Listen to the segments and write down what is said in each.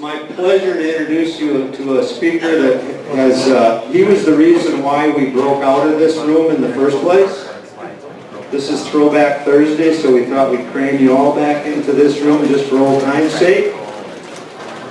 my pleasure to introduce you to a speaker that has, he was the reason why we broke out of this room in the first place. This is Throwback Thursday, so we thought we'd cram you all back into this room just for old time's sake.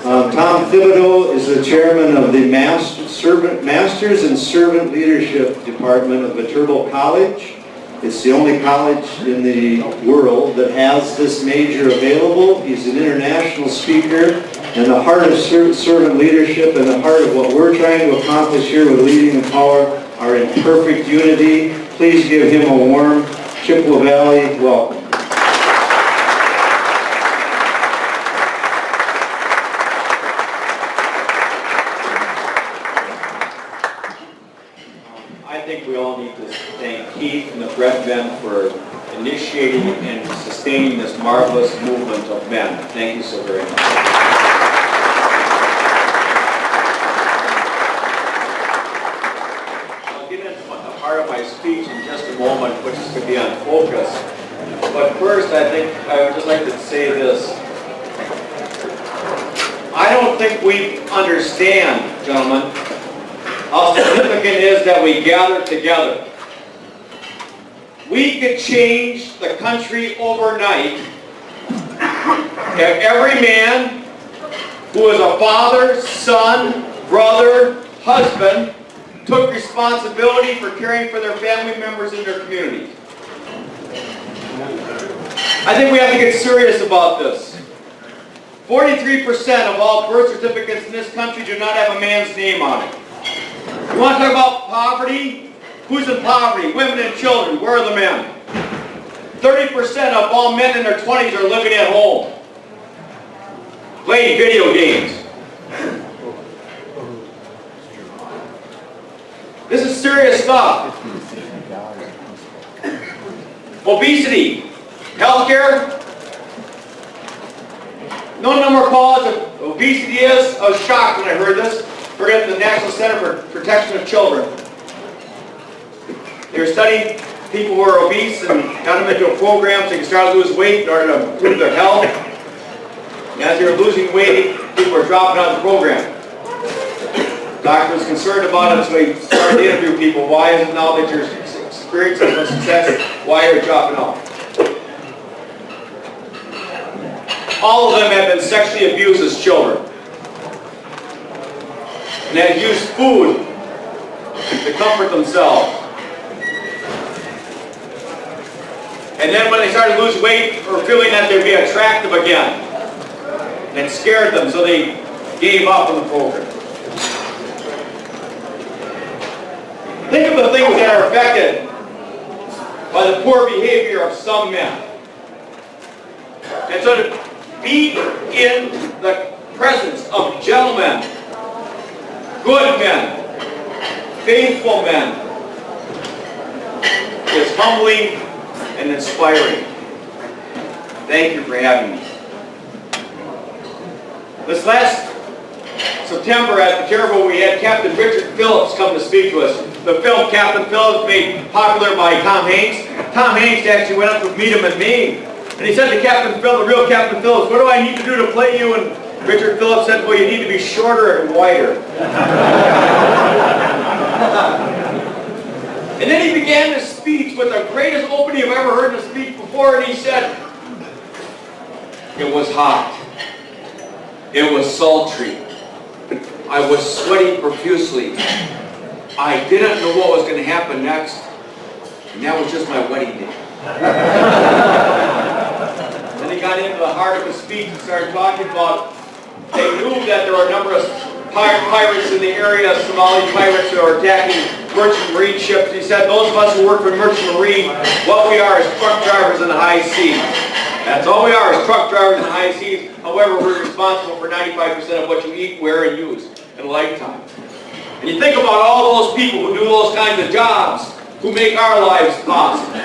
Tom Thibodeau is the chairman of the Masters and Servant Leadership Department of Viterbo College. It's the only college in the world that has this major available. He's an international speaker, and the heart of servant leadership and the heart of what we're trying to accomplish here with Leading the Power are in perfect unity. Please give him a warm Chippewa Valley welcome. I think we all need to thank Keith and the Bread Men for initiating and sustaining this marvelous movement of men. Thank you so very much. I'll get into the heart of my speech in just a moment, which is to be on focus. But first, I think I would just like to say this. I don't think we understand, gentlemen, how significant it is that we gather together. We could change the country overnight if every man who is a father, son, brother, husband took responsibility for caring for their family members in their community. I think we have to get serious about this. 43% of all birth certificates in this country do not have a man's name on it. You want to talk about poverty? Who's in poverty? Women and children. Where are the men? 30% of all men in their 20s are living at home, playing video games. This is serious stuff. Obesity, healthcare. No number of calls of obesity is. I was shocked when I heard this. We're at the National Center for Protection of Children. They were studying people who are obese and got them into a program so they can start to lose weight in order to improve their health. And as they were losing weight, people were dropping out of the program. The doctor was concerned about it, so he started to interview people. Why is it now that you're experiencing some success? Why are you dropping out? All of them have been sexually abused as children. And have used food to comfort themselves. And then when they started to lose weight or feeling that they'd be attractive again, and it scared them, so they gave up on the program. Think of the things that are affected by the poor behavior of some men. And so to be in the presence of gentlemen, good men, faithful men, is humbling and inspiring. Thank you for having me. This last September at Viterbo, we had Captain Richard Phillips come to speak to us. The film Captain Phillips, made popular by Tom Hanks. Tom Hanks actually went up to meet him in Maine. And he said to Captain Phillips, the real Captain Phillips, what do I need to do to play you? And Richard Phillips said, well, you need to be shorter and wider. And then he began his speech with the greatest opening I've ever heard in a speech before, and he said, it was hot. It was sultry. I was sweating profusely. I didn't know what was going to happen next, and that was just my wedding day. Then he got into the heart of his speech and started talking about, they knew that there were a number of pirates in the area, Somali pirates who are attacking merchant marine ships. He said, those of us who work for merchant marine, what we are is truck drivers in the high seas. That's all we are, is truck drivers in the high seas. However, we're responsible for 95% of what you eat, wear, and use in a lifetime. And you think about all those people who do those kinds of jobs, who make our lives possible.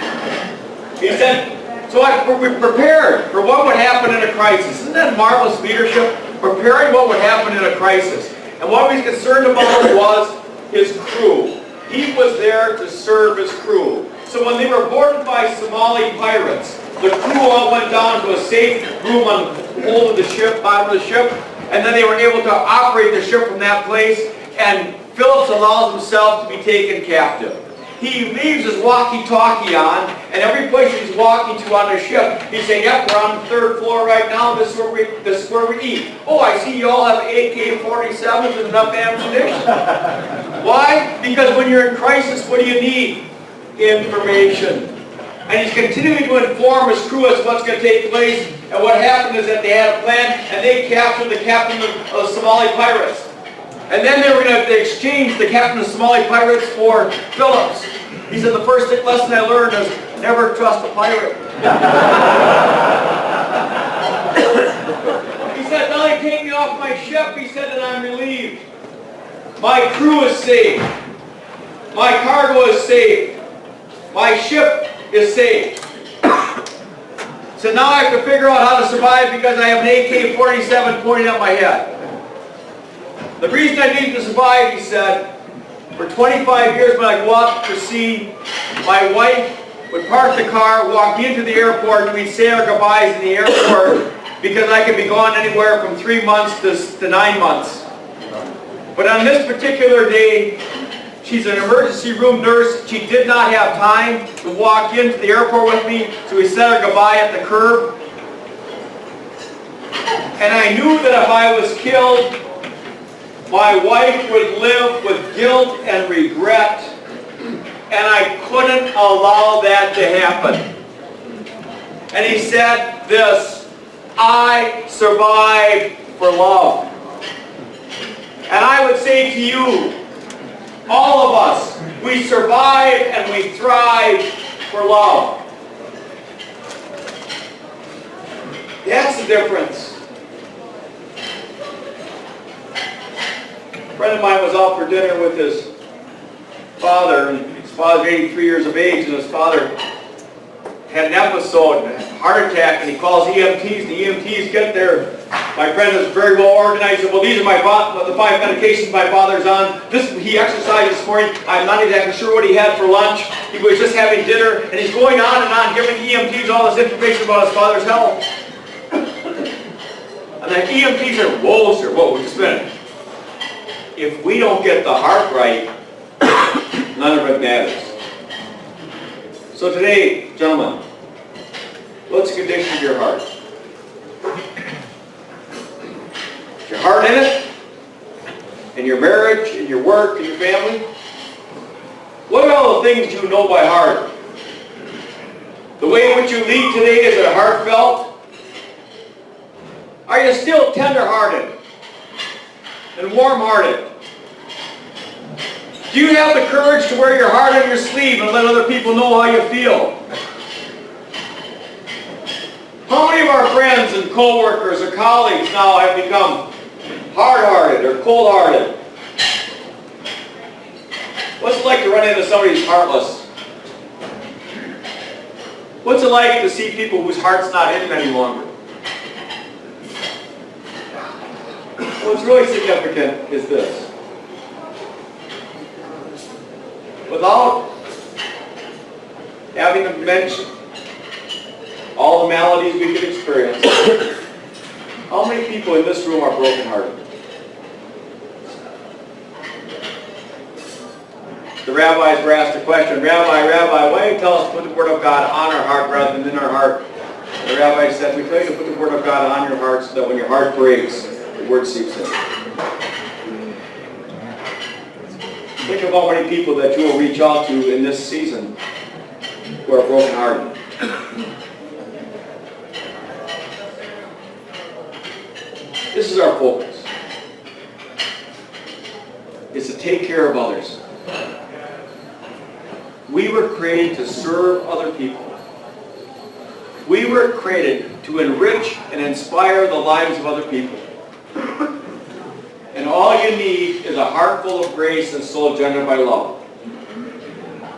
He said, so we're prepared for what would happen in a crisis. Isn't that marvelous leadership? Preparing what would happen in a crisis. And what he was concerned about was his crew. He was there to serve his crew. So when they were boarded by Somali pirates, the crew all went down to a safe room on the hold of the ship, bottom of the ship, and then they were able to operate the ship from that place, and Phillips allows himself to be taken captive. He leaves his walkie-talkie on, and every place he's walking to on the ship, he's saying, yep, we're on the 3rd floor right now, this is where we eat. Oh, I see you all have AK-47s and enough ammunition. Why? Because when you're in crisis, what do you need? Information. And he's continuing to inform his crew as to what's going to take place, and what happened is that they had a plan, and they captured the captain of the Somali pirates. And then they were going to exchange the captain of Somali pirates for Phillips. He said, the first lesson I learned is never trust a pirate. He said, now they take me off my ship, he said, and I'm relieved. My crew is safe. My cargo is safe. My ship is safe. So now I have to figure out how to survive because I have an AK-47 pointing at my head. The reason I need to survive, he said, for 25 years when I go out to sea, my wife would park the car, walk into the airport, and we'd say our goodbyes in the airport because I could be gone anywhere from 3 months to 9 months. But on this particular day, she's an emergency room nurse. She did not have time to walk into the airport with me, so we said our goodbye at the curb. And I knew that if I was killed, my wife would live with guilt and regret, and I couldn't allow that to happen. And he said this, I survived for love. And I would say to you, all of us, we survive and we thrive for love. That's the difference. A friend of mine was out for dinner with his father, and his father's 83 years of age, and his father had an episode, a heart attack, and he calls EMTs, and the EMTs get there. My friend is very well organized, and well, these are the 5 medications my father's on. He exercised this morning. I'm not exactly sure what he had for lunch. He was just having dinner, and he's going on and on, giving EMTs all this information about his father's health. And the EMTs said, whoa, sir, whoa, just a minute. If we don't get the heart right, none of it matters. So today, gentlemen, what's the condition of your heart? Is your heart in it? In your marriage, in your work, in your family? What are all the things you know by heart? The way in which you lead today, is it heartfelt? Are you still tender-hearted and warm-hearted? Do you have the courage to wear your heart on your sleeve and let other people know how you feel? How many of our friends and co-workers or colleagues now have become hard-hearted or cold-hearted? What's it like to run into somebody who's heartless? What's it like to see people whose heart's not in them any longer? What's really significant is this. Without having to mention all the maladies we could experience, how many people in this room are brokenhearted? The rabbis were asked a question, Rabbi, why do you tell us to put the Word of God on our heart rather than in our heart? The rabbi said, we tell you to put the Word of God on your heart so that when your heart breaks, the Word seeps in. Think of how many people that you will reach out to in this season who are brokenhearted. This is our focus. It's to take care of others. We were created to serve other people. We were created to enrich and inspire the lives of other people. And all you need is a heart full of grace and soul generated by love.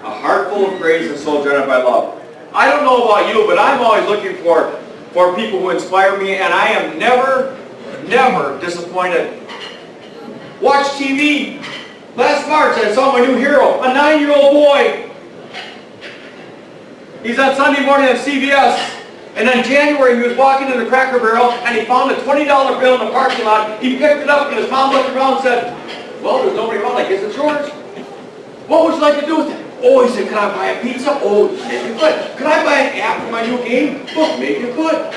A heart full of grace and soul generated by love. I don't know about you, but I'm always looking for people who inspire me, and I am never disappointed. Watch TV. Last March I saw my new hero, a 9-year-old boy. He's on Sunday morning on CBS. And in January, he was walking in the Cracker Barrel, and he found a $20 bill in the parking lot. He picked it up, and his mom looked around and said, well, there's nobody around. I guess it's yours. What would you like to do with it? Oh, he said, can I buy a pizza? Oh, maybe you could. Could I buy an app for my new game? Oh, maybe you could.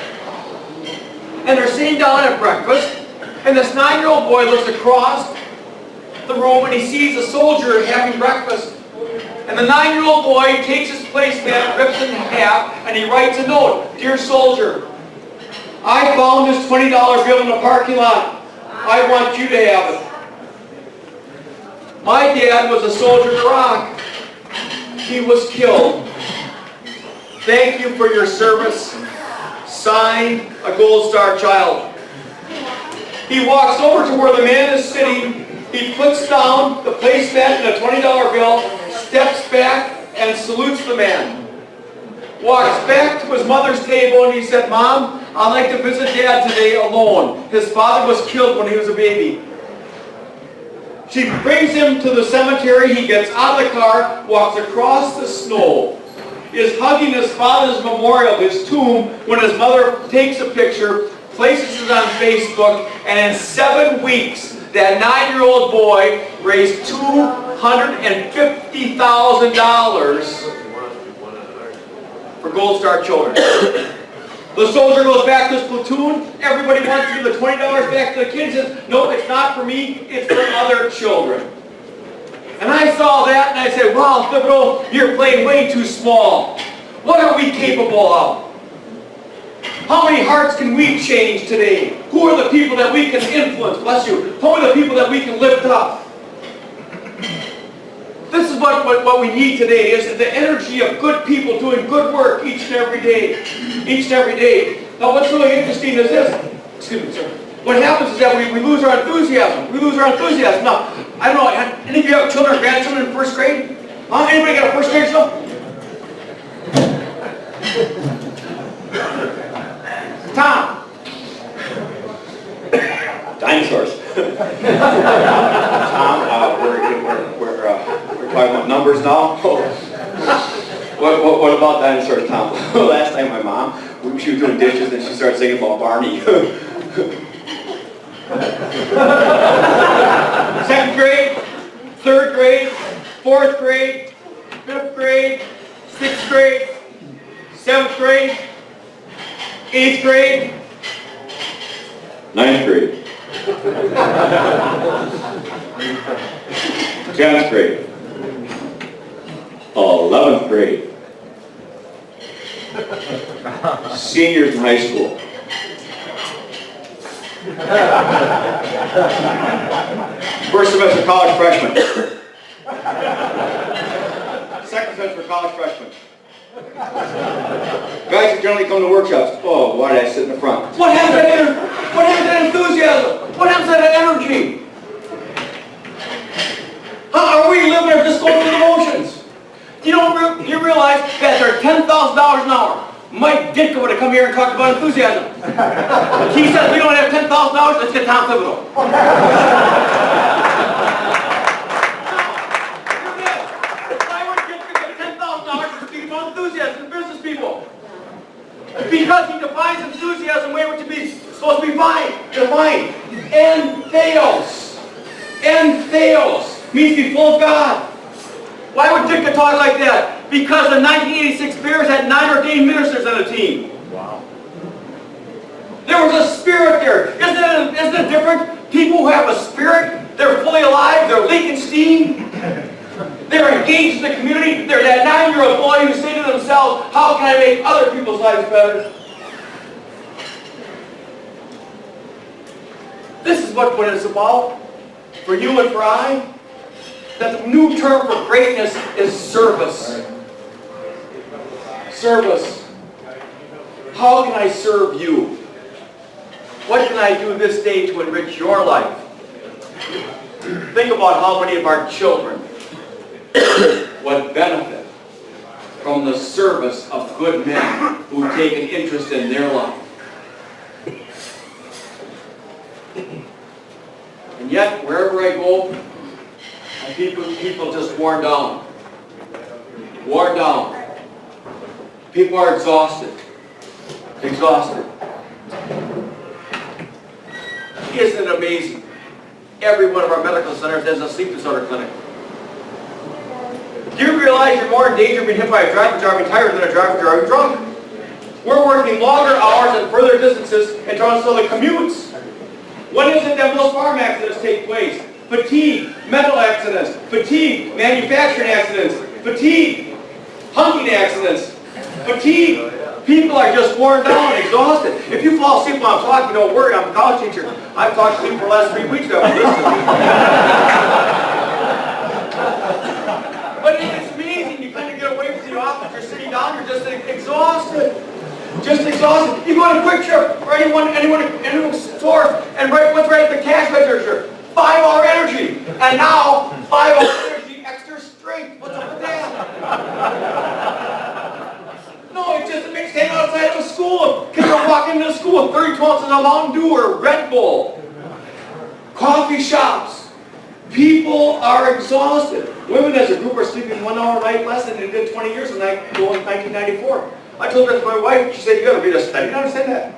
And they're sitting down at breakfast, and this 9-year-old boy looks across the room, and he sees a soldier having breakfast. And the 9-year-old boy takes his placemat, rips it in half, and he writes a note. Dear soldier, I found this $20 bill in the parking lot. I want you to have it. My dad was a soldier in Iraq. He was killed. Thank you for your service. Signed, a Gold Star child. He walks over to where the man is sitting. He puts down the placemat and a $20 bill, steps back and salutes the man. Walks back to his mother's table and he said, Mom, I'd like to visit Dad today alone. His father was killed when he was a baby. She brings him to the cemetery. He gets out of the car, walks across the snow, is hugging his father's memorial, his tomb, when his mother takes a picture, places it on Facebook, and in 7 weeks, that 9-year-old boy raised $250,000 for Gold Star children. The soldier goes back to his platoon. Everybody wants to give the $20 back to the kids. Says, no, it's not for me. It's for other children. And I saw that and I said, wow, Thibodeau, you're playing way too small. What are we capable of? How many hearts can we change today? Who are the people that we can influence? Bless you. Who are the people that we can lift up? This is what we need today, is the energy of good people doing good work each and every day. Each and every day. Now what's really interesting is this. Excuse me, sir. What happens is that we lose our enthusiasm. We lose our enthusiasm. Now, I don't know, any of you have children or grandchildren in first grade? Huh? Anybody got a first grade still? Tom. Dinosaurs. Tom, we're talking about numbers now. What about dinosaurs, Tom? Last time my mom, she was doing dishes and she started singing about Barney. 2nd grade, 3rd grade, 4th grade, 5th grade, 6th grade, 7th grade, 8th grade, 9th grade, 10th grade, 11th grade, seniors in high school. First semester college freshmen. 2nd semester college freshmen. Guys who generally come to workshops. Oh, why did I sit in the front? What happened to that what happened to that enthusiasm? What happened to that energy? How are we living or just going through the motions? You realize that they're $10,000 an hour. Mike Ditka would have come here and talked about enthusiasm. He says we don't have $10,000, let's get Tom Thibodeau. Why would Ditka get $10,000 to speak about enthusiasm to business people? Because he defines enthusiasm way which is supposed to be defined. Entheos. Entheos means to be full of God. Why would Ditka talk like that? Because the 1986 Bears had 9 ordained ministers on the team. Wow. There was a spirit there. Isn't it different? People who have a spirit, they're fully alive, they're leaking steam, they're engaged in the community. They're that 9-year-old boy who say to themselves, how can I make other people's lives better? This is what it's about for you and for I. That the new term for greatness is service. Service. How can I serve you? What can I do this day to enrich your life? Think about how many of our children would benefit from the service of good men who take an interest in their life. And yet, wherever I go, people just worn down. Worn down. People are exhausted. Exhausted. Isn't it amazing? Every one of our medical centers has a sleep disorder clinic. Do you realize you're more in danger of being hit by a driver driving tired than a driver driving drunk? We're working longer hours and further distances and trying to sell the commutes. When is it that most farm accidents take place? Fatigue, mental accidents, fatigue, manufacturing accidents, fatigue, hunting accidents, fatigue. People are just worn down and exhausted. If you fall asleep while I'm talking, don't worry, I'm a college teacher. I've talked to you for the last 3 weeks now. But it's amazing. You kind of get away from the office, you're sitting down, you're just exhausted. Just exhausted. You go on a quick trip, or anyone store, and what's right at the cash register? 5-hour energy. And now, 5-hour energy, extra strength. What's up with that? No, it just makes standing outside of a school. Kids are walking into school with 32 ounces of Mountain Dew or Red Bull. Coffee shops. People are exhausted. Women as a group are sleeping 1 hour a night less than they did 20 years ago in 1994. I told that to my wife. She said, you got to read a study. I didn't understand that.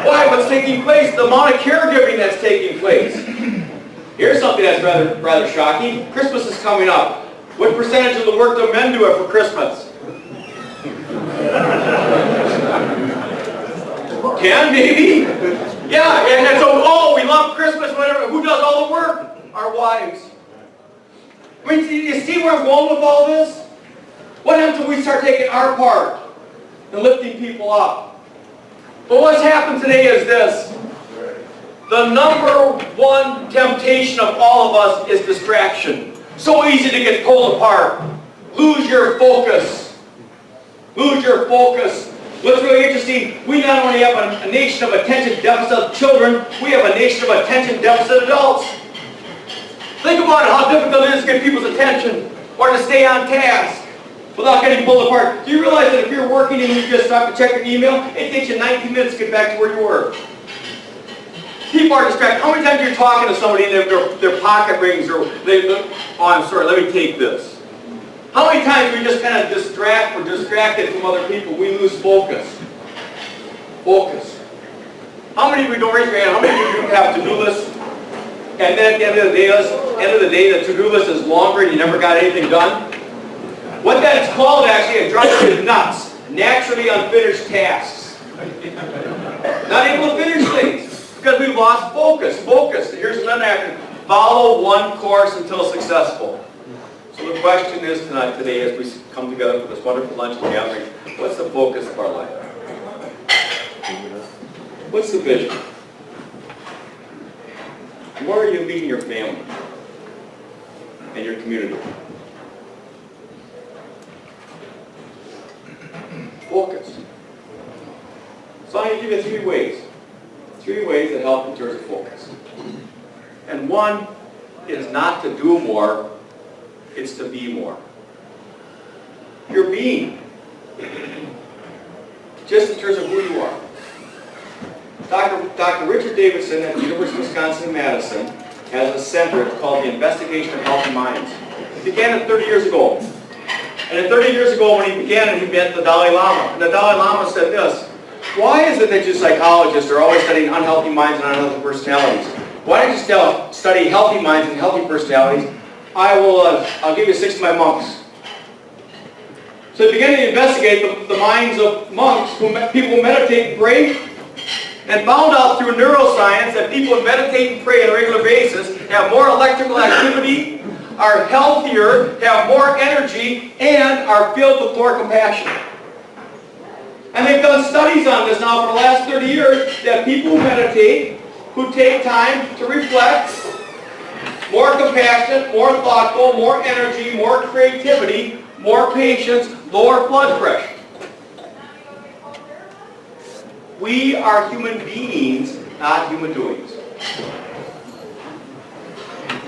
Why? What's taking place? The amount of caregiving that's taking place. Here's something that's rather shocking. Christmas is coming up. What percentage of the work do men do it for Christmas? 10, maybe? Yeah, and so, oh, we love Christmas, whatever. Who does all the work? Our wives. I mean, you see where I'm going with all this? What happens when we start taking our part and lifting people up? But what's happened today is this. The number one temptation of all of us is distraction. So easy to get pulled apart. Lose your focus. Lose your focus. What's really interesting, we not only have a nation of attention deficit children, we have a nation of attention deficit adults. Think about it, how difficult it is to get people's attention or to stay on task without getting pulled apart. Do you realize that if you're working and you just stop to check your email, it takes you 19 minutes to get back to where you were? People are distracted. How many times are you talking to somebody and their pocket rings or oh, I'm sorry, let me take this. How many times we just kind of distracted from other people, we lose focus? Focus. How many of you, don't raise your hand, how many of you have to-do lists? And then at the end of the day, the to-do list is longer and you never got anything done? What that's called actually, it drives you nuts. Naturally unfinished tasks. Not able to finish things because we've lost focus. Focus. Here's another acronym. Follow one course until successful. So the question is today as we come together for this wonderful lunch gathering, what's the focus of our life? What's the vision? Where are you leading your family and your community? Focus. So I'm going to give you 3 ways. 3 ways that help in terms of focus. And one is not to do more, it's to be more. You're being. Just in terms of who you are. Dr. Richard Davidson at the University of Wisconsin-Madison has a center called the Investigation of Healthy Minds. It began 30 years ago. And 30 years ago when he began it, he met the Dalai Lama. And the Dalai Lama said this, why is it that you psychologists are always studying unhealthy minds and unhealthy personalities? Why don't you study healthy minds and healthy personalities? I'll give you 6 of my monks. So he began to investigate the minds of monks, people who meditate and pray, and found out through neuroscience that people who meditate and pray on a regular basis have more electrical activity, are healthier, have more energy, and are filled with more compassion. And they've done studies on this now for the last 30 years that people who meditate, who take time to reflect, more compassionate, more thoughtful, more energy, more creativity, more patience, lower blood pressure. We are human beings, not human doings.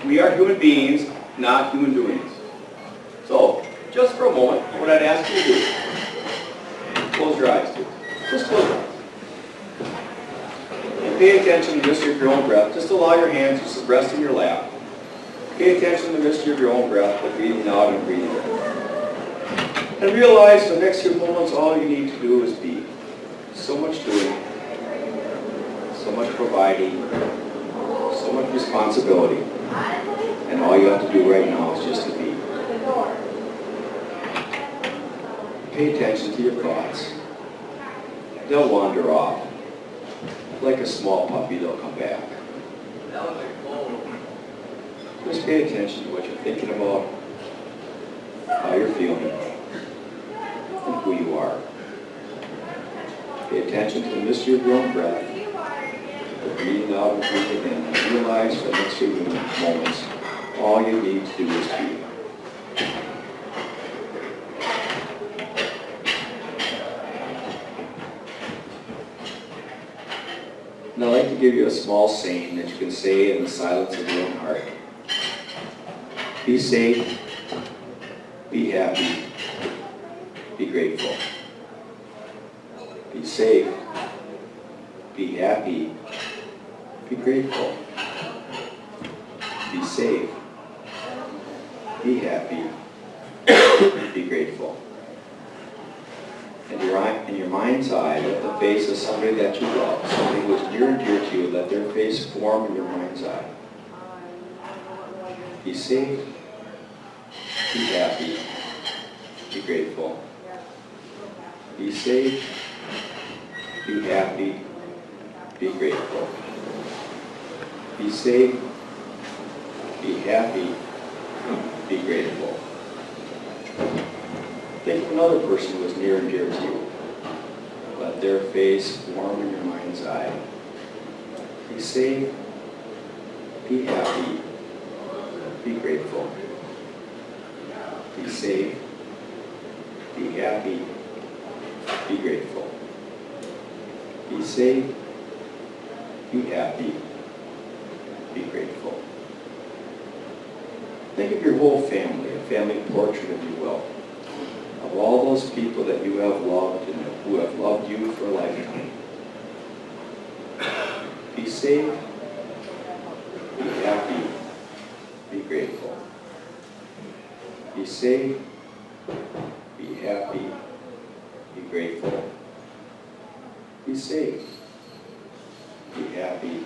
We are human beings, not human doings. So, just for a moment, what I'd ask you to do, close your eyes. Just close your eyes. And pay attention to the mystery of your own breath. Just allow your hands to rest in your lap. Pay attention to the mystery of your own breath, but breathing out and breathing in. And realize the next few moments, all you need to do is be. So much doing, so much providing, so much responsibility. And all you have to do right now is just to be. Pay attention to your thoughts. They'll wander off. Like a small puppy, they'll come back. Just pay attention to what you're thinking about, how you're feeling, and who you are. Pay attention to the mystery of your own breath, the breathing out and breathing in, and realize for the next few moments, all you need to do is be. And I'd like to give you a small saying that you can say in the silence of your own heart. Be safe, be happy, be grateful. Be safe, be happy, be grateful. Be safe, be happy, be grateful. In your mind's eye, let the face of somebody that you love, somebody who is near and dear to you, let their face form in your mind's eye. Be safe, be happy, be grateful. Be safe, be happy, be grateful. Be safe, be happy, be grateful. Think of another person who is near and dear to you. Let their face form in your mind's eye. Be safe, be happy, be grateful. Be safe, be happy, be grateful. Be safe, be happy, be grateful. Think of your whole family, a family portrait, if you will, of all those people that you have loved and who have loved you for a lifetime. Be safe, be happy, be grateful. Be safe, be happy, be grateful. Be safe, be happy,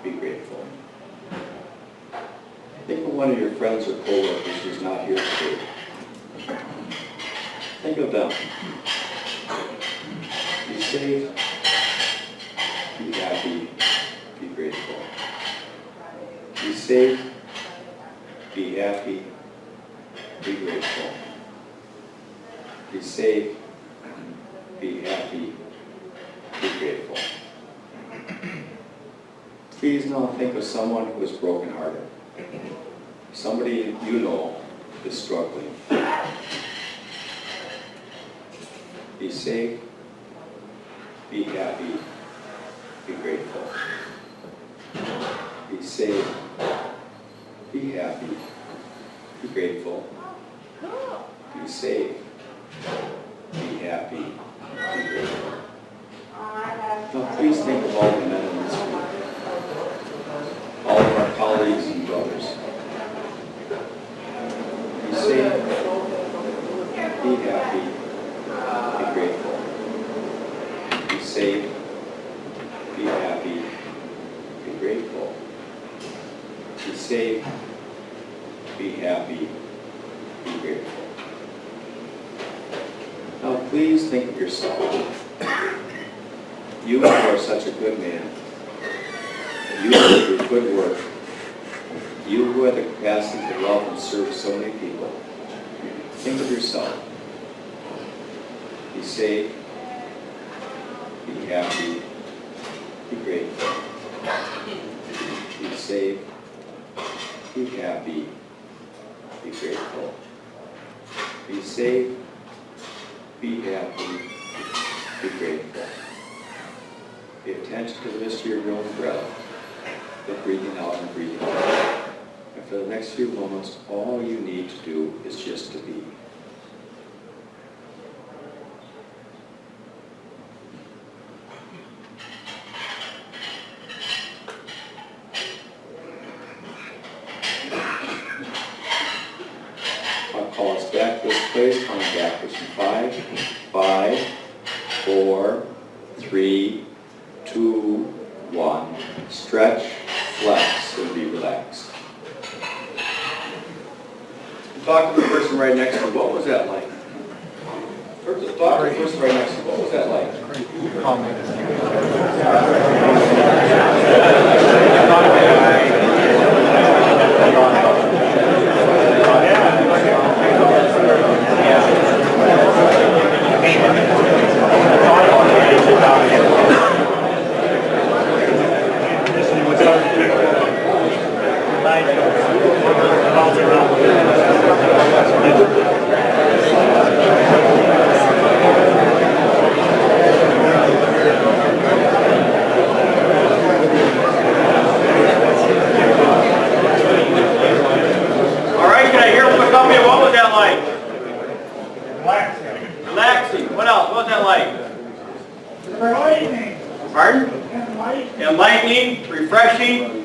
be grateful. Think of one of your friends or co-workers who's not here today. Think of them. Be safe, be happy, be grateful. Be safe, be happy, be grateful. Be safe, be happy, be grateful. Please now think of someone who is brokenhearted. Somebody you know is struggling. Be safe, be happy, be grateful. Be safe, be happy, be grateful. Be safe, be happy, be grateful. Now please think of all the men in this group, all of our colleagues and brothers. Be safe, be happy, be grateful. Be safe, be happy, be grateful. Be safe, be happy, be grateful. Now please think of yourself. You who are such a good man. You who do good work. You who have the capacity to love and serve so many people. Think of yourself. Be safe, be happy, be grateful. Be safe, be happy, be grateful. Be safe, be happy, be grateful. Pay attention to the mystery of your own breath, the breathing out and breathing in. And for the next few moments, all you need to do is just to be. I'll call us back to this place on 4, 3, 2, 1. Stretch, flex, and be relaxed. Talk to the person right next to you. What was that like? Talk to the person right next to you. What was that like? Relaxing. What else? What was that like? Enlightening. Pardon? Enlightening. Enlightening, refreshing,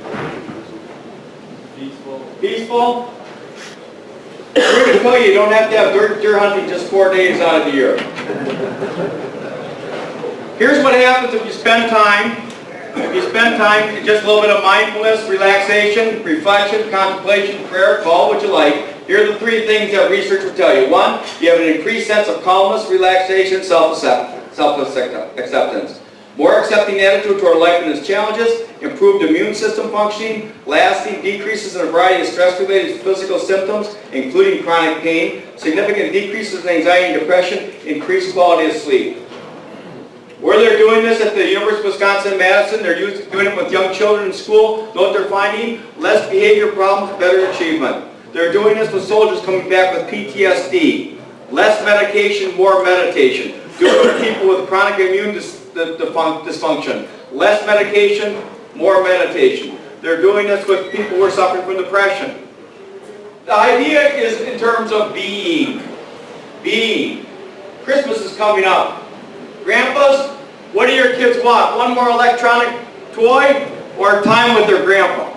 peaceful. I'm here to tell you, you don't have to have deer hunting just 4 days out of the year. Here's what happens if you spend time. Just a little bit of mindfulness, relaxation, reflection, contemplation, prayer, call what you like. Here are the 3 things that research will tell you. 1, you have an increased sense of calmness, relaxation, self-acceptance. More accepting attitude toward life and its challenges, improved immune system functioning, lasting decreases in a variety of stress-related physical symptoms, including chronic pain, significant decreases in anxiety and depression, increased quality of sleep. Where they're doing this at the University of Wisconsin-Madison, they're doing it with young children in school. Know what they're finding? Less behavior problems, better achievement. They're doing this with soldiers coming back with PTSD. Less medication, more meditation. Doing it with people with chronic immune dysfunction. Less medication, more meditation. They're doing this with people who are suffering from depression. The idea is in terms of being. Being. Christmas is coming up. Grandpas, what do your kids want? One more electronic toy or time with their grandpa?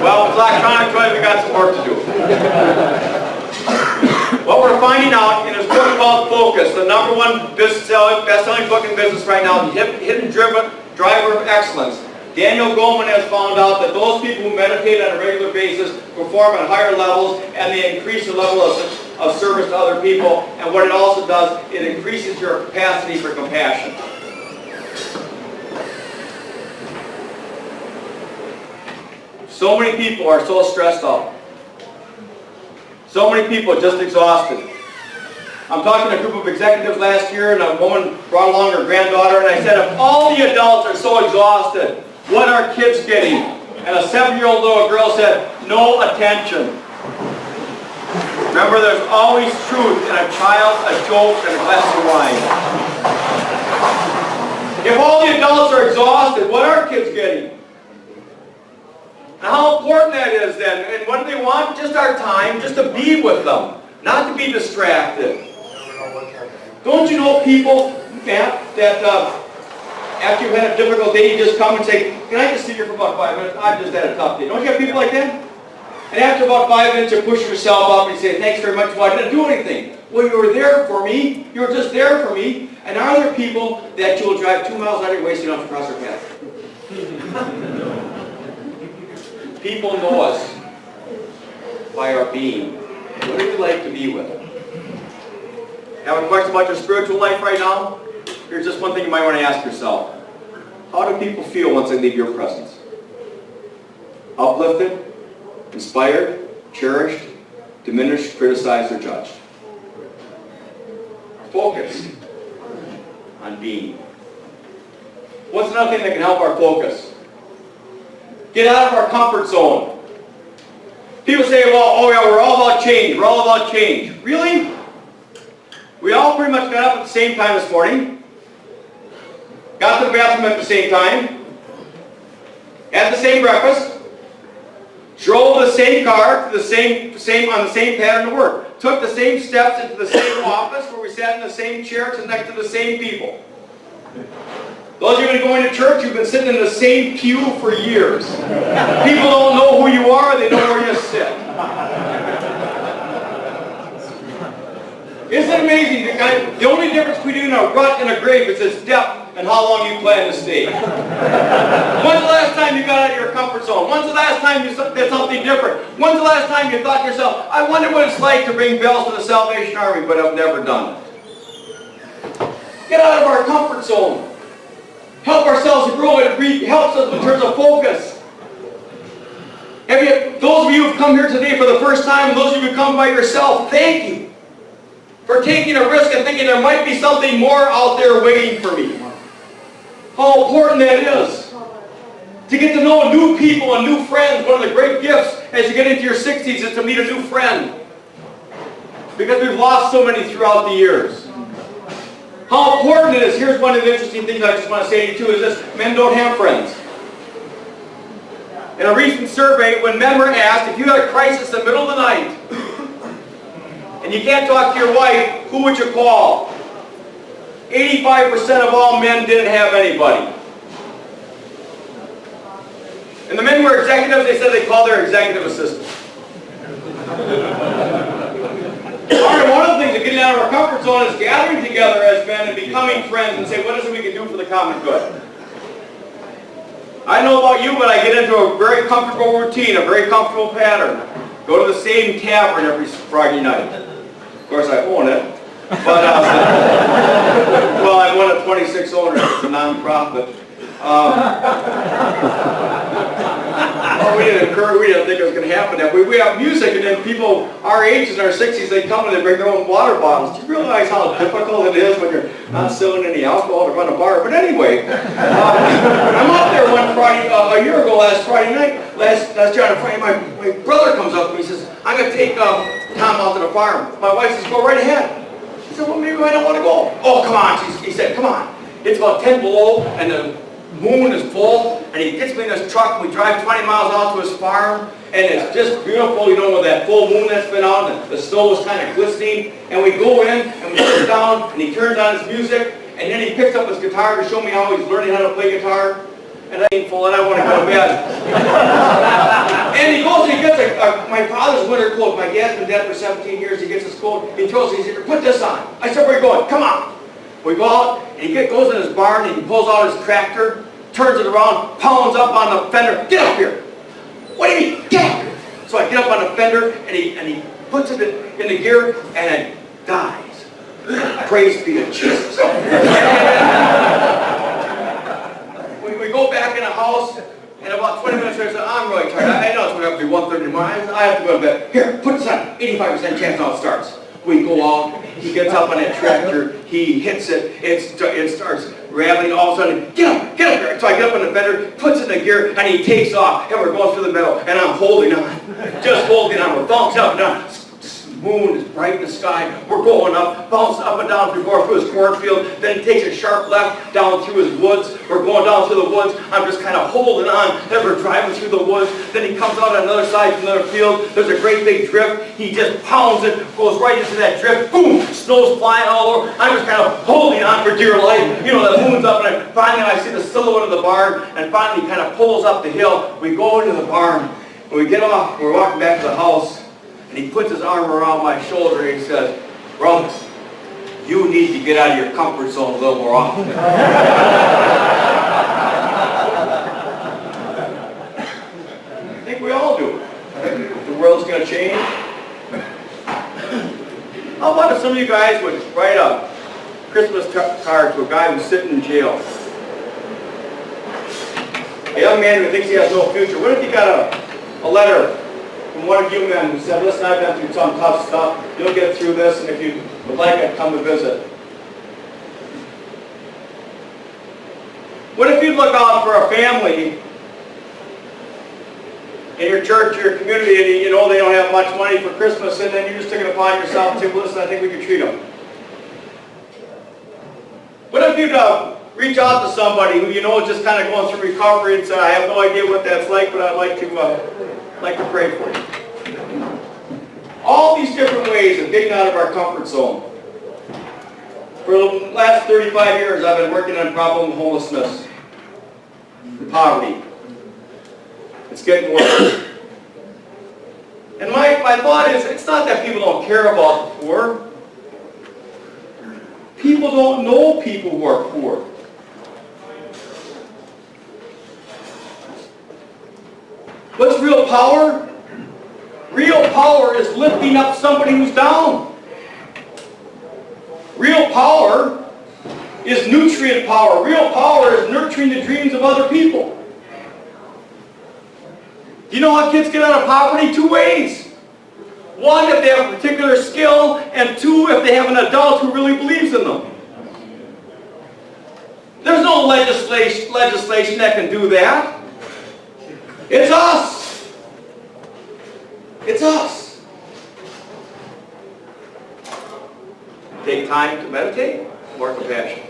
Well, with electronic toys, we got some work to do. What we're finding out in this book called Focus, the #1 best-selling book in business right now, the Hidden Driver of Excellence. Daniel Goleman has found out that those people who meditate on a regular basis perform at higher levels and they increase the level of service to other people. And what it also does, it increases your capacity for compassion. So many people are so stressed out. So many people are just exhausted. I'm talking to a group of executives last year, and a woman brought along her granddaughter, and I said, if all the adults are so exhausted, what are kids getting? And a 7-year-old little girl said, no attention. Remember, there's always truth in a child, a joke, and a glass of wine. If all the adults are exhausted, what are kids getting? And how important that is then. And what do they want? Just our time, just to be with them, not to be distracted. Don't you know people, Matt, that after you've had a difficult day, you just come and say, can I just sit here for about 5 minutes? I've just had a tough day. Don't you have people like that? And after about 5 minutes, you push yourself up and you say, thanks very much, well, I didn't do anything. Well, you were there for me. You were just there for me. And are there people that you will drive 2 miles out of your way so you don't have to cross their path? People know us by our being. What do we like to be with? Have a question about your spiritual life right now? Here's just one thing you might want to ask yourself. How do people feel once they leave your presence? Uplifted? Inspired? Cherished? Diminished? Criticized? Or judged? Focus on being. What's another thing that can help our focus? Get out of our comfort zone. People say, well, oh yeah, we're all about change. We're all about change. Really? We all pretty much got up at the same time this morning. Got to the bathroom at the same time. Had the same breakfast. Drove the same car to the same on the same pattern to work. Took the same steps into the same office where we sat in the same chairs next to the same people. Those of you who have been going to church, you've been sitting in the same pew for years. People don't know who you are, they know where you sit. it amazing? The only difference between a rut and a grave is its depth and how long you plan to stay. When's the last time you got out of your comfort zone? When's the last time you did something different? When's the last time you thought to yourself, I wonder what it's like to ring bells to the Salvation Army, but I've never done it. Get out of our comfort zone. Help ourselves to grow. It helps us in terms of focus. Those of you who have come here today for the first time, and those of you who come by yourself, thank you for taking a risk and thinking there might be something more out there waiting for me. How important that is. To get to know new people and new friends. One of the great gifts as you get into your 60s is to meet a new friend. Because we've lost so many throughout the years. How important it is. Here's one of the interesting things I just want to say to you too, is this: men don't have friends. In a recent survey, when men were asked, if you had a crisis in the middle of the night, and you can't talk to your wife, who would you call? 85% of all men didn't have anybody. And the men who were executives, they said they called their executive assistant. One of the things of getting out of our comfort zone is gathering together as men and becoming friends and say, what is it we can do for the common good? I don't know about you, but I get into a very comfortable routine, a very comfortable pattern. Go to the same tavern every Friday night. Of course, I own it. But, well, I'm one of 26 owners. It's a non-profit. We didn't think it was going to happen. We have music, and then people our age in our 60s, they come and they bring their own water bottles. Do you realize how difficult it is when you're not selling any alcohol to run a bar? But anyway, I'm up there one Friday, a year ago, last Friday night, last Friday, my brother comes up to me and says, I'm going to take Tom out to the farm. My wife says, go right ahead. I said, well, maybe I don't want to go. Oh, come on. He said, come on. It's about 10 below, and the moon is full, and he gets me in his truck, and we drive 20 miles out to his farm, and it's just beautiful, you know, with that full moon that's been out, and the snow is kind of glistening, and we go in, and we sit down, and he turns on his music, and then he picks up his guitar to show me how he's learning how to play guitar, and I'm painful, and I want to go to bed. And he goes and he gets my father's winter coat. My dad's been dead for 17 years. He gets his coat. He throws it. He says, put this on. I said, where are you going? Come on. We go out, and he goes in his barn, and he pulls out his tractor, turns it around, pounds up on the fender. Get up here. What do you mean? Get up here. So I get up on the fender, and he puts it in the gear, and it dies. Praise be to Jesus. We go back in the house, and about 20 minutes later, I said, I'm really tired. I know it's going to be 1:30 in the morning. I have to go to bed. Here, put this on. 85% chance now it starts. We go out. He gets up on that tractor. He hits it. It starts rattling. All of a sudden, get up here. So I get up on the fender, puts it in the gear, and he takes off. And we're going through the meadow, and I'm holding on. Just holding on. We're bouncing up and down. Moon is bright in the sky. We're going up, bouncing up and down through his cornfield. Then he takes a sharp left down through his woods. We're going down through the woods. I'm just kind of holding on as we're driving through the woods. Then he comes out on another side from another field. There's a great big drift. He just pounds it, goes right into that drift. Boom! Snow's flying all over. I'm just kind of holding on for dear life. You know, the moon's up, and finally I see the silhouette of the barn, and finally he kind of pulls up the hill. We go into the barn. When we get off, we're walking back to the house. And he puts his arm around my shoulder and he says, brother, you need to get out of your comfort zone a little more often. I think we all do. I think the world's going to change. How about if some of you guys would write a Christmas card to a guy who's sitting in jail? A young man who thinks he has no future. What if you got a letter from one of you men who said, listen, I've been through some tough stuff. You'll get through this, and if you would like, I'd come to visit. What if you'd look out for a family in your church or your community, and you know they don't have much money for Christmas, and then you just took it upon yourself and say, well, listen, I think we can treat them. What if you'd reach out to somebody who you know is just kind of going through recovery and say, I have no idea what that's like, but I'd like to pray for you. All these different ways of getting out of our comfort zone. For the last 35 years, I've been working on problem homelessness and poverty. It's getting worse. And my thought is, it's not that people don't care about the poor. People don't know people who are poor. What's real power? Real power is lifting up somebody who's down. Real power is nutrient power. Real power is nurturing the dreams of other people. Do you know how kids get out of poverty? 2 ways. 1, if they have a particular skill, and 2, if they have an adult who really believes in them. There's no legislation that can do that. It's us. It's us. Take time to meditate, more compassion.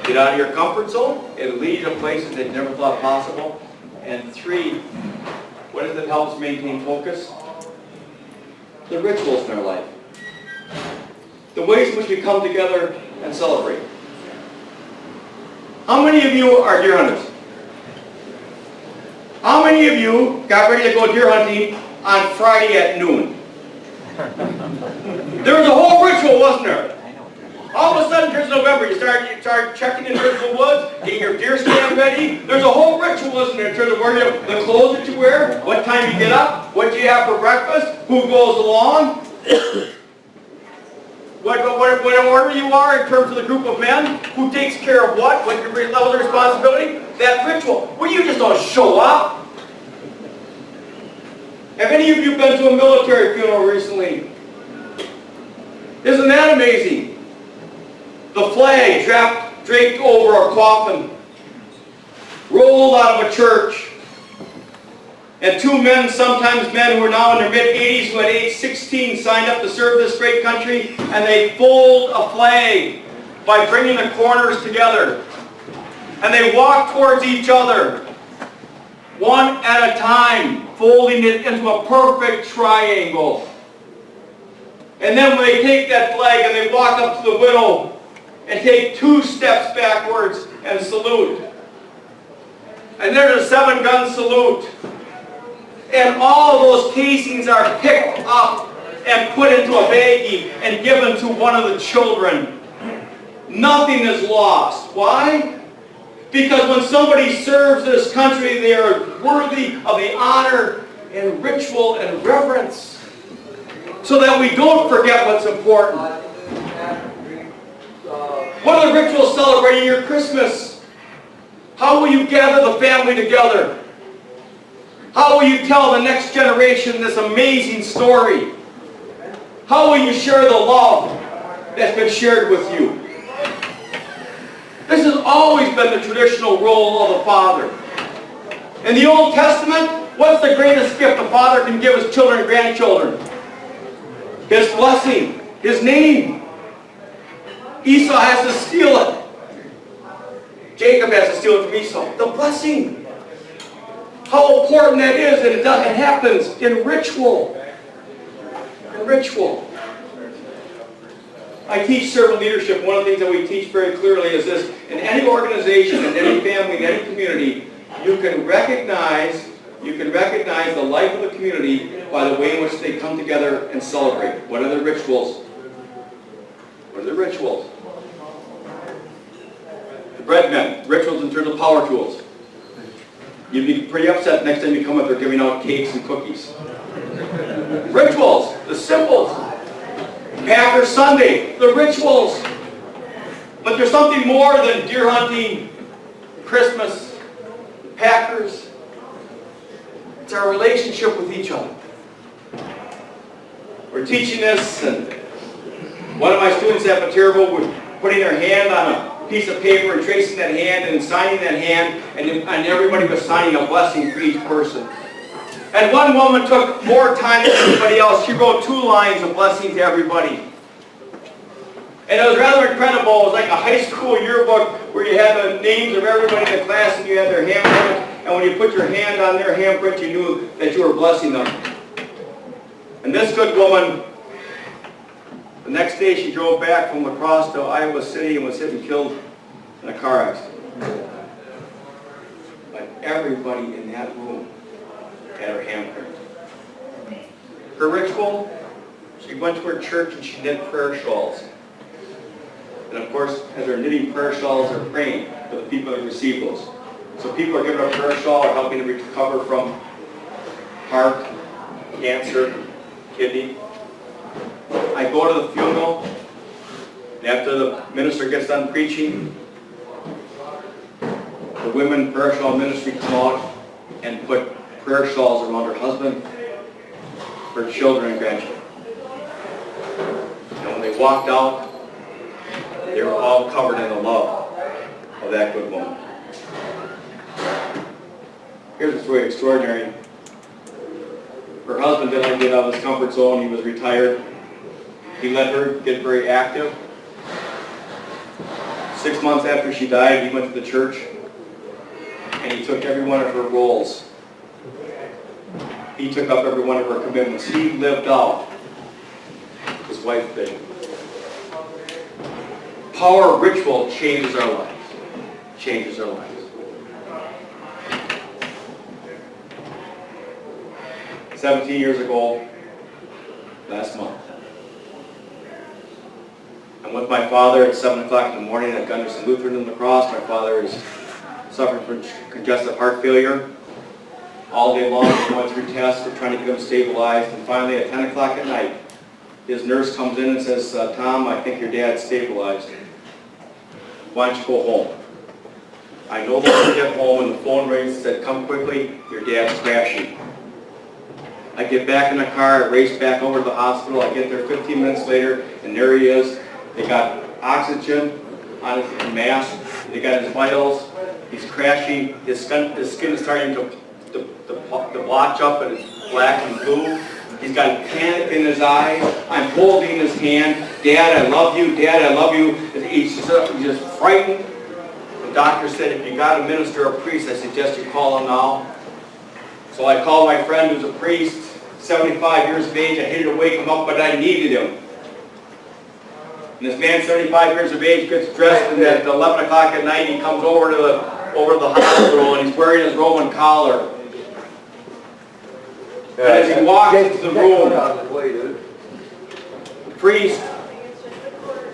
Get out of your comfort zone. It'll lead you to places that you never thought possible. And 3, what is it that helps maintain focus? The rituals in our life. The ways in which we come together and celebrate. How many of you are deer hunters? How many of you got ready to go deer hunting on Friday at noon? There was a whole ritual, wasn't there? All of a sudden, here's November, you start checking in terms of the woods, getting your deer stand ready. There's a whole ritual, isn't there, in terms of where you, the clothes that you wear, what time you get up, what you have for breakfast, who goes along, what order you are in terms of the group of men, who takes care of what your level of responsibility. That ritual. Well, you just don't show up. Have any of you been to a military funeral recently? Isn't that amazing? The flag draped over a coffin, rolled out of a church, and 2 men, sometimes men who are now in their mid-80s, who at age 16 signed up to serve this great country, and they fold a flag by bringing the corners together. And they walk towards each other, one at a time, folding it into a perfect triangle. And then when they take that flag and they walk up to the widow, and take 2 steps backwards and salute. And there's a 7-gun salute. And all of those casings are picked up and put into a baggie and given to one of the children. Nothing is lost. Why? Because when somebody serves this country, they are worthy of the honor and ritual and reverence, so that we don't forget what's important. What are the rituals celebrating your Christmas? How will you gather the family together? How will you tell the next generation this amazing story? How will you share the love that's been shared with you? This has always been the traditional role of the father. In the Old Testament, what's the greatest gift a father can give his children and grandchildren? His blessing, his name. Esau has to steal it. Jacob has to steal it from Esau. The blessing. How important that is, and it happens in ritual. In ritual. I teach servant leadership. One of the things that we teach very clearly is this: in any organization, in any family, in any community, you can recognize the life of the community by the way in which they come together and celebrate. What are the rituals? What are the rituals? The bread men, rituals in terms of power tools. You'd be pretty upset next time you come up, they're giving out cakes and cookies. Rituals, the symbols. Packer Sunday, the rituals. But there's something more than deer hunting, Christmas, the Packers. It's our relationship with each other. We're teaching this, and one of my students at Viterbo was putting their hand on a piece of paper and tracing that hand and signing that hand, and everybody was signing a blessing for each person. And one woman took more time than anybody else. She wrote 2 lines of blessing to everybody. And it was rather incredible. It was like a high school yearbook where you had the names of everybody in the class and you had their handprint. And when you put your hand on their handprint, you knew that you were blessing them. And this good woman, the next day she drove back from LaCrosse to Iowa City and was hit and killed in a car accident. But everybody in that room had her handprint. Her ritual, she went to her church and she did prayer shawls. And And of course, as they're knitting prayer shawls, they're praying for the people that receive those. So people are giving a prayer shawl or helping them recover from heart, cancer, kidney. I go to the funeral, and after the minister gets done preaching, the women prayer shawl ministry come out and put prayer shawls around her husband, her children and grandchildren. And when they walked out, they were all covered in the love of that good woman. Here's what's really extraordinary. Her husband didn't like to get out of his comfort zone. He was retired. He let her get very active. 6 months after she died, he went to the church and he took every one of her roles. He took up every one of her commitments. He lived out his wife's vision. Power of ritual changes our lives. Changes our lives. 17 years ago, last month, I'm with my father at 7 o'clock in the morning at Gunderson Lutheran in LaCrosse. My father is suffering from congestive heart failure. All day long, we're going through tests, we're trying to get him stabilized, and finally at 10 o'clock at night, his nurse comes in and says, Tom, I think your dad's stabilized. Why don't you go home? I no longer get home, and the phone rings and said, come quickly, your dad's crashing. I get back in the car, I race back over to the hospital, I get there 15 minutes later, and there he is. They got oxygen on his mask, they got his vitals, he's crashing, his skin is starting to blotch up and it's black and blue. He's got panic in his eyes. I'm holding his hand. Dad, I love you. Dad, I love you. He's just frightened. The doctor said, if you got a minister or a priest, I suggest you call him now. So I called my friend who's a priest, 75 years of age. I hated to wake him up, but I needed him. And this man, 75 years of age, gets dressed, and at 11 o'clock at night, he comes over to the hospital, and he's wearing his Roman collar. And as he walks into the room, the priest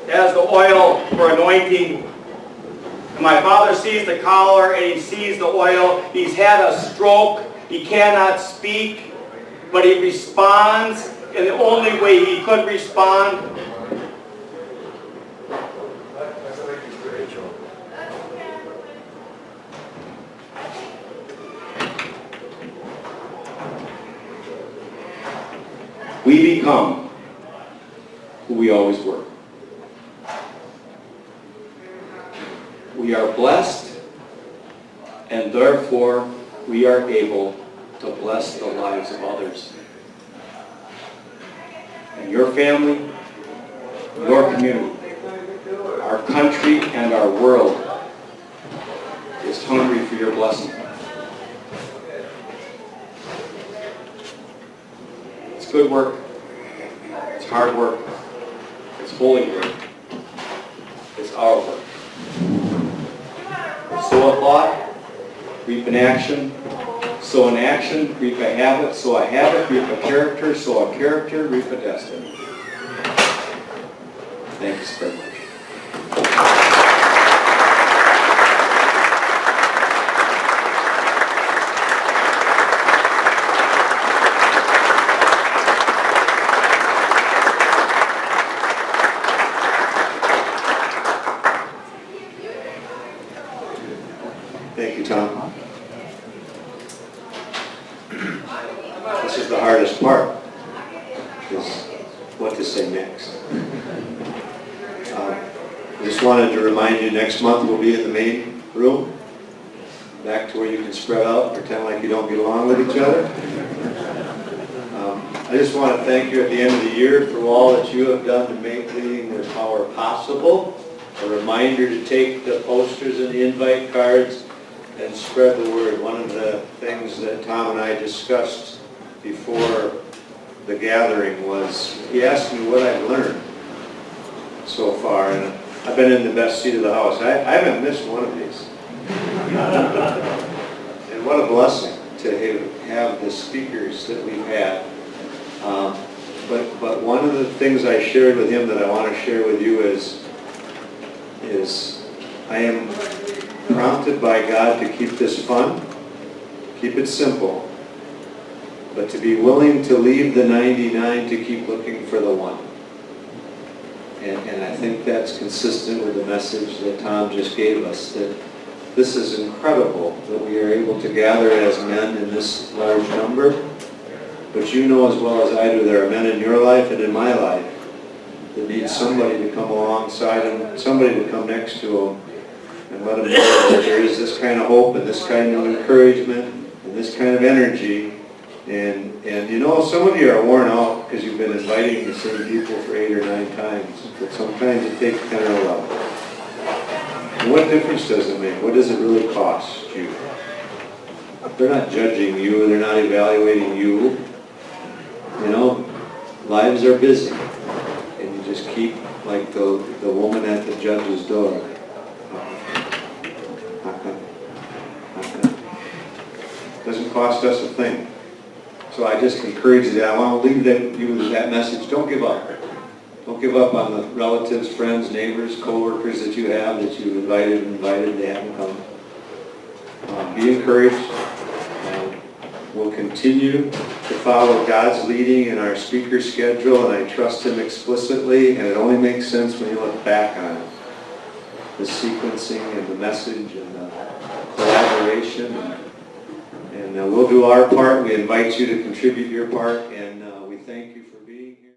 has the oil for anointing. And my father sees the collar and he sees the oil. He's had a stroke. He cannot speak, but he responds in the only way he could respond. We become who we always were. We are blessed, and therefore we are able to bless the lives of others. And your family, your community, our country, and our world is hungry for your blessing. It's good work. It's hard work. It's holy work. It's our work. Sow a thought, reap an action. Sow an action, reap a habit. Sow a habit, reap a character. Sow a character, reap a destiny. Thank you so much. Thank you, Tom. This is the hardest part, is what to say next. I just wanted to remind you, next month we'll be in the main room, back to where you can spread out, pretend like you don't get along with each other. I just want to thank you at the end of the year for all that you have done to make Leading with Power possible. A reminder to take the posters and the invite cards and spread the word. One of the things that Tom and I discussed before the gathering was, he asked me what I've learned so far, and I've been in the best seat of the house. I haven't missed one of these. And what a blessing to have the speakers that we've had. But one of the things I shared with him that I want to share with you is is I am prompted by God to keep this fun, keep it simple, but to be willing to leave the 99 to keep looking for the one. And I think that's consistent with the message that Tom just gave us, that this is incredible that we are able to gather as men in this large number. But you know as well as I do, there are men in your life and in my life that need somebody to come alongside them, somebody to come next to them and let them know that there is this kind of hope and this kind of encouragement and this kind of energy. And you know, some of you are worn out because you've been inviting the same people for 8 or 9 times, but sometimes it takes 10 or 11. And what difference does it make? What does it really cost you? They're not judging you, they're not evaluating you. You know, lives are busy. And you just keep like the woman at the judge's door. Doesn't cost us a thing. So I just encourage you that. I want to leave you with that message. Don't give up. Don't give up on the relatives, friends, neighbors, co-workers that you have, that you've invited, they haven't come. Be encouraged. We'll continue to follow God's leading in our speaker schedule, and I trust Him explicitly, and it only makes sense when you look back on it. The sequencing and the message and the collaboration. And we'll do our part. We invite you to contribute your part, and we thank you for being here.